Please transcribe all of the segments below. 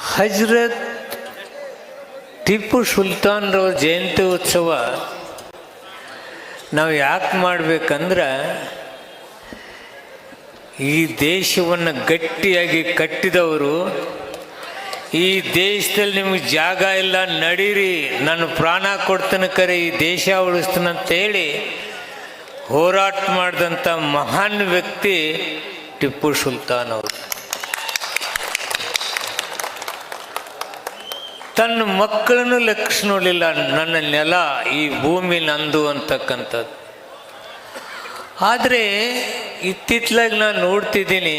ಹಜರತ್ ಟಿಪ್ಪು ಸುಲ್ತಾನ್ರವ್ರ ಜಯಂತಿ ಉತ್ಸವ ನಾವು ಯಾಕೆ ಮಾಡಬೇಕಂದ್ರೆ, ಈ ದೇಶವನ್ನು ಗಟ್ಟಿಯಾಗಿ ಕಟ್ಟಿದವರು, ಈ ದೇಶದಲ್ಲಿ ನಿಮಗೆ ಜಾಗ ಇಲ್ಲ ನಡೀರಿ, ನಾನು ಪ್ರಾಣ ಕೊಡ್ತೇನೆ ಕರೆ ಈ ದೇಶ ಉಳಿಸ್ತೇನಂತೇಳಿ ಹೋರಾಟ ಮಾಡಿದಂಥ ಮಹಾನ್ ವ್ಯಕ್ತಿ ಟಿಪ್ಪು ಸುಲ್ತಾನ್ ಅವರು. ತನ್ನ ಮಕ್ಕಳನ್ನು ಲೆಕ್ಕಿಸ್ ನೋಡಲಿಲ್ಲ, ನನ್ನ ನೆಲ ಈ ಭೂಮಿ ನಂದು ಅಂತಕ್ಕಂಥದ್ದು. ಆದರೆ ಇತ್ತಿತ್ತಲಾಗಿ ನಾನು ನೋಡ್ತಿದ್ದೀನಿ,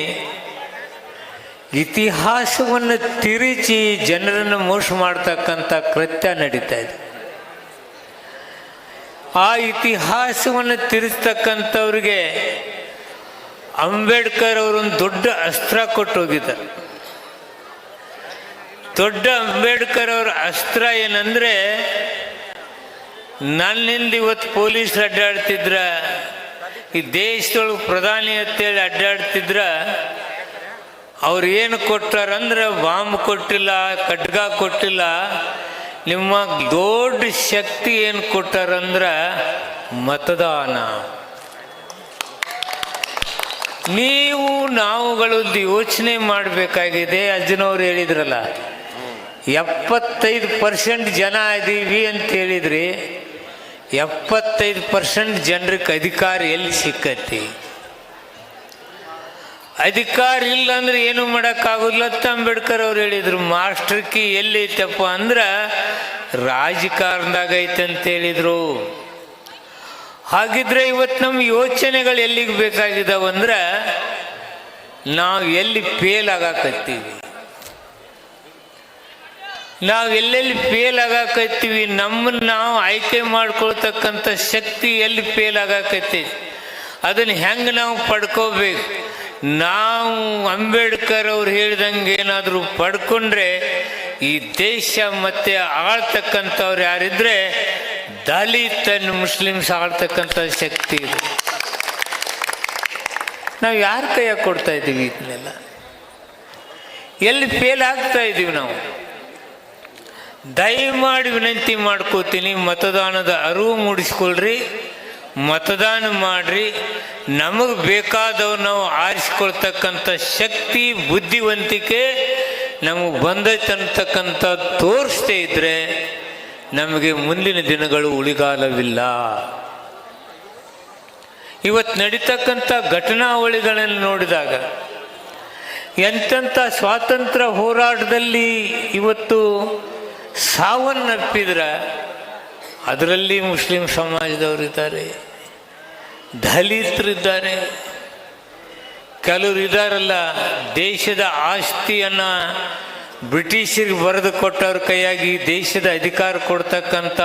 ಇತಿಹಾಸವನ್ನು ತಿರುಚಿ ಜನರನ್ನು ಮೋಸ ಮಾಡ್ತಕ್ಕಂಥ ಕೃತ್ಯ ನಡೀತಾ ಇದೆ. ಆ ಇತಿಹಾಸವನ್ನು ತಿರುಸ್ತಕ್ಕಂಥವ್ರಿಗೆ ಅಂಬೇಡ್ಕರ್ ಅವರೊಂದು ದೊಡ್ಡ ಅಸ್ತ್ರ ಕೊಟ್ಟು ಹೋಗಿದ್ದಾರೆ. ದೊಡ್ಡ ಅಂಬೇಡ್ಕರ್ ಅವರ ಅಸ್ತ್ರ ಏನಂದ್ರೆ, ನನ್ನಿಂದ ಇವತ್ತು ಪೊಲೀಸ್ ಅಡ್ಡಾಡ್ತಿದ್ರ, ಈ ದೇಶದೊಳಗೆ ಪ್ರಧಾನಿ ಅಂತೇಳಿ ಅಡ್ಡಾಡ್ತಿದ್ರ, ಅವ್ರು ಏನು ಕೊಟ್ಟಾರಂದ್ರೆ ಬಾಂಬ್ ಕೊಟ್ಟಿಲ್ಲ, ಖಡ್ಗ ಕೊಟ್ಟಿಲ್ಲ, ನಿಮ್ಮ ದೊಡ್ಡ ಶಕ್ತಿ ಏನು ಕೊಟ್ಟಾರಂದ್ರೆ ಮತದಾನ. ನೀವು ನಾವುಗಳದ್ದು ಯೋಚನೆ ಮಾಡಬೇಕಾಗಿದೆ. ಅಜ್ಜನವ್ರು ಹೇಳಿದ್ರಲ್ಲ, 75% ಜನ ಇದ್ದೀವಿ ಅಂತ ಹೇಳಿದ್ರಿ. 75% ಜನರಿಗೆ ಅಧಿಕಾರ ಎಲ್ಲಿ ಸಿಕ್ಕತಿ? ಅಧಿಕಾರ ಇಲ್ಲ ಅಂದ್ರೆ ಏನು ಮಾಡೋಕ್ಕಾಗೋದಿಲ್ಲ ಅಂತ ಅಂಬೇಡ್ಕರ್ ಅವ್ರು ಹೇಳಿದ್ರು. ಮಾಸ್ಟರ್ ಕೀ ಎಲ್ಲಿ ಐತಪ್ಪ ಅಂದ್ರೆ ರಾಜಕಾರಣದಾಗ ಐತೆ ಅಂತ ಹೇಳಿದ್ರು. ಹಾಗಿದ್ರೆ ಇವತ್ತು ನಮ್ಮ ಯೋಚನೆಗಳು ಎಲ್ಲಿಗೆ ಬೇಕಾಗಿದ್ದಾವಂದ್ರೆ, ನಾವು ಎಲ್ಲಿ ಫೇಲ್ ಆಗಾಕತ್ತೀವಿ, ನಾವು ಎಲ್ಲೆಲ್ಲಿ ಫೇಲ್ ಆಗಾಕತ್ತೀವಿ, ನಮ್ಮನ್ನು ನಾವು ಆಯ್ಕೆ ಮಾಡ್ಕೊಳ್ತಕ್ಕಂಥ ಶಕ್ತಿ ಎಲ್ಲಿ ಫೇಲ್ ಆಗಾಕತ್ತಿ, ಅದನ್ನು ಹೆಂಗೆ ನಾವು ಪಡ್ಕೋಬೇಕು. ನಾವು ಅಂಬೇಡ್ಕರ್ ಅವ್ರು ಹೇಳಿದಂಗೆ ಏನಾದರೂ ಪಡ್ಕೊಂಡ್ರೆ ಈ ದೇಶ ಮತ್ತೆ ಆಳ್ತಕ್ಕಂಥವ್ರು ಯಾರಿದ್ರೆ ದಲಿತ ಮುಸ್ಲಿಮ್ಸ್ ಆಳ್ತಕ್ಕಂಥ ಶಕ್ತಿ ಇದೆ. ನಾವು ಯಾರ ಕೈಯಾಗ ಕೊಡ್ತಾ ಇದ್ದೀವಿ ಇದನ್ನೆಲ್ಲ? ಎಲ್ಲಿ ಫೇಲ್ ಆಗ್ತಾ ಇದ್ದೀವಿ ನಾವು? ದಯಮಾಡಿ ವಿನಂತಿ ಮಾಡ್ಕೋತೀನಿ, ಮತದಾನದ ಅರಿವು ಮೂಡಿಸ್ಕೊಳ್ರಿ, ಮತದಾನ ಮಾಡ್ರಿ. ನಮಗೆ ಬೇಕಾದವು ನಾವು ಆರಿಸ್ಕೊಳ್ತಕ್ಕಂಥ ಶಕ್ತಿ, ಬುದ್ಧಿವಂತಿಕೆ ನಮಗೆ ಬಂದೈತಂತಕ್ಕಂಥ ತೋರಿಸ್ತೇ ಇದ್ರೆ ನಮಗೆ ಮುಂದಿನ ದಿನಗಳು ಉಳಿಗಾಲವಿಲ್ಲ. ಇವತ್ತು ನಡೀತಕ್ಕಂಥ ಘಟನಾವಳಿಗಳನ್ನು ನೋಡಿದಾಗ, ಎಂತೆಂಥ ಸ್ವಾತಂತ್ರ್ಯ ಹೋರಾಟದಲ್ಲಿ ಇವತ್ತು ಸಾವನ್ನಪ್ಪಿದ್ರೆ ಅದರಲ್ಲಿ ಮುಸ್ಲಿಂ ಸಮಾಜದವರಿದ್ದಾರೆ, ದಲಿತರಿದ್ದಾರೆ, ಕೆಲವರು ಇದ್ದಾರಲ್ಲ ದೇಶದ ಆಸ್ತಿಯನ್ನು ಬ್ರಿಟಿಷರಿಗೆ ಬರೆದು ಕೊಟ್ಟವ್ರ ಕೈಯಾಗಿ ದೇಶದ ಅಧಿಕಾರ ಕೊಡ್ತಕ್ಕಂಥ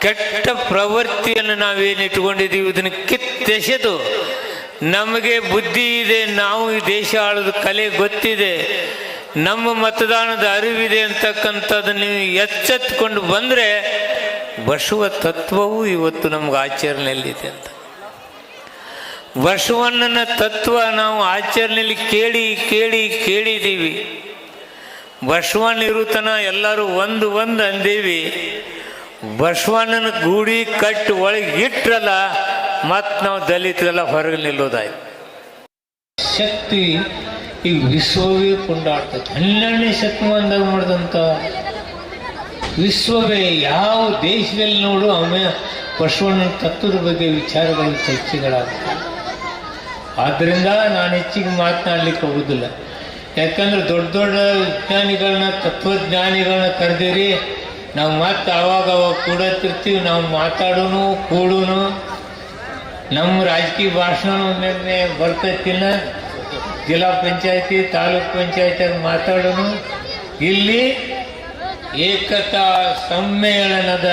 ಕೆಟ್ಟ ಪ್ರವೃತ್ತಿಯನ್ನು ನಾವೇನು ಇಟ್ಕೊಂಡಿದ್ದೀವಿ, ಇದನ್ನು ಕಿತ್ತೆಸೆದು ನಮಗೆ ಬುದ್ಧಿ ಇದೆ, ನಾವು ಈ ದೇಶ ಆಳೋದು ಕಲೆ ಗೊತ್ತಿದೆ, ನಮ್ಮ ಮತದಾನದ ಅರಿವಿದೆ ಅಂತಕ್ಕಂಥದ್ದು ನೀವು ಎಚ್ಚೆತ್ತುಕೊಂಡು ಬಂದರೆ ಬಸವ ತತ್ವವು ಇವತ್ತು ನಮ್ಗೆ ಆಚರಣೆಯಲ್ಲಿದೆ ಅಂತ. ಬಸವಣ್ಣನ ತತ್ವ ನಾವು ಆಚರಣೆಯಲ್ಲಿ ಕೇಳಿದ್ದೀವಿ. ಬಸವಣ್ಣ ಇರುತನ ಎಲ್ಲರೂ ಒಂದು ಅಂದೀವಿ. ಬಸವಣ್ಣನ ಗೂಡಿ ಕಟ್ಟಿ ಒಳಗೆ ಇಟ್ಟರಲ್ಲ, ಮತ್ತು ನಾವು ದಲಿತರೆಲ್ಲ ಹೊರಗೆ ನಿಲ್ಲೋದಾಯ್ತು. ಶಕ್ತಿ ಈ ವಿಶ್ವವೇ ಕೊಂಡಾಡ್ತದೆ. 12ನೇ ಶತಮಾನದಾಗ ಮಾಡಿದಂಥ ವಿಶ್ವವೇ ಯಾವ ದೇಶದಲ್ಲಿ ನೋಡು ಬಸವಣ್ಣನ ತತ್ವದ ಬಗ್ಗೆ ವಿಚಾರಗಳು ಚರ್ಚೆಗಳಾಗ್ತವೆ. ಆದ್ದರಿಂದ ನಾನು ಹೆಚ್ಚಿಗೆ ಮಾತನಾಡ್ಲಿಕ್ಕೆ ಹೋಗುದಿಲ್ಲ. ಯಾಕಂದ್ರೆ ದೊಡ್ಡ ದೊಡ್ಡ ವಿಜ್ಞಾನಿಗಳನ್ನ, ತತ್ವಜ್ಞಾನಿಗಳನ್ನ ಕರೆದಿರಿ, ನಾವು ಮತ್ತೆ ಆವಾಗ ಕೂಡತ್ತಿರ್ತೀವಿ, ನಾವು ಮಾತಾಡೋನು ಕೂಡೋನು, ನಮ್ಮ ರಾಜಕೀಯ ಭಾಷಣ ಒಮ್ಮೆ ಬರ್ತೈತಿಲ್ಲ, ಜಿಲ್ಲಾ ಪಂಚಾಯತಿ ತಾಲೂಕ್ ಪಂಚಾಯತಿಯಾಗ ಮಾತಾಡೋನು. ಇಲ್ಲಿ ಏಕತಾ ಸಮ್ಮೇಳನದ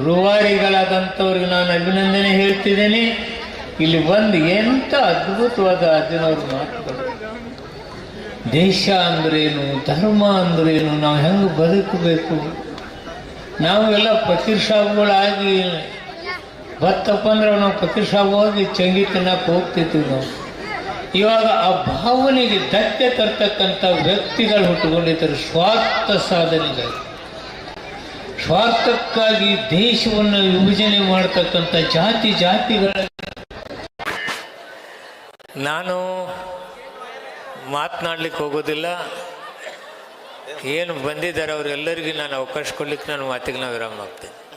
ರೂವಾರಿಗಳಾದಂಥವ್ರಿಗೆ ನಾನು ಅಭಿನಂದನೆ ಹೇಳ್ತಿದ್ದೇನೆ. ಇಲ್ಲಿ ಬಂದು ಎಂಥ ಅದ್ಭುತವಾದ ಅಜ್ಜನವ್ರ ಮಾತುಗಳು. ದೇಶ ಅಂದ್ರೇನು, ಧರ್ಮ ಅಂದ್ರೇನು, ನಾವು ಹೆಂಗೆ ಬದುಕಬೇಕು, ನಾವೆಲ್ಲ ಫಕೀರ್ ಸಾಬ್ಗಳಾಗಿ ಬತ್ತಪ್ಪ ಅಂದ್ರೆ ನಾವು ಫಕೀರ್ ಸಾಬ್ ಹೋಗಿ ಚಂಗಿ ತಿನ್ನಕ್ಕೆ ಹೋಗ್ತಿದ್ವಿ. ನಾವು ಇವಾಗ ಆ ಭಾವನೆಗೆ ಧಕ್ಕೆ ತರ್ತಕ್ಕಂಥ ವ್ಯಕ್ತಿಗಳು ಹುಟ್ಟುಕೊಂಡಿದ್ದರು ಸ್ವಾರ್ಥ ಸಾಧನೆಗಳು. ಸ್ವಾರ್ಥಕ್ಕಾಗಿ ದೇಶವನ್ನು ವಿಭಜನೆ ಮಾಡತಕ್ಕಂಥ ಜಾತಿಗಳ ನಾನು ಮಾತನಾಡ್ಲಿಕ್ಕೆ ಹೋಗೋದಿಲ್ಲ. ಏನು ಬಂದಿದ್ದಾರೆ ಅವರೆಲ್ಲರಿಗೂ ನಾನು ಅವಕಾಶ ಕೊಡ್ಲಿಕ್ಕೆ ನಾನು ಮಾತಿಗೆ ವಿರಾಮ ಆಗ್ತೇನೆ.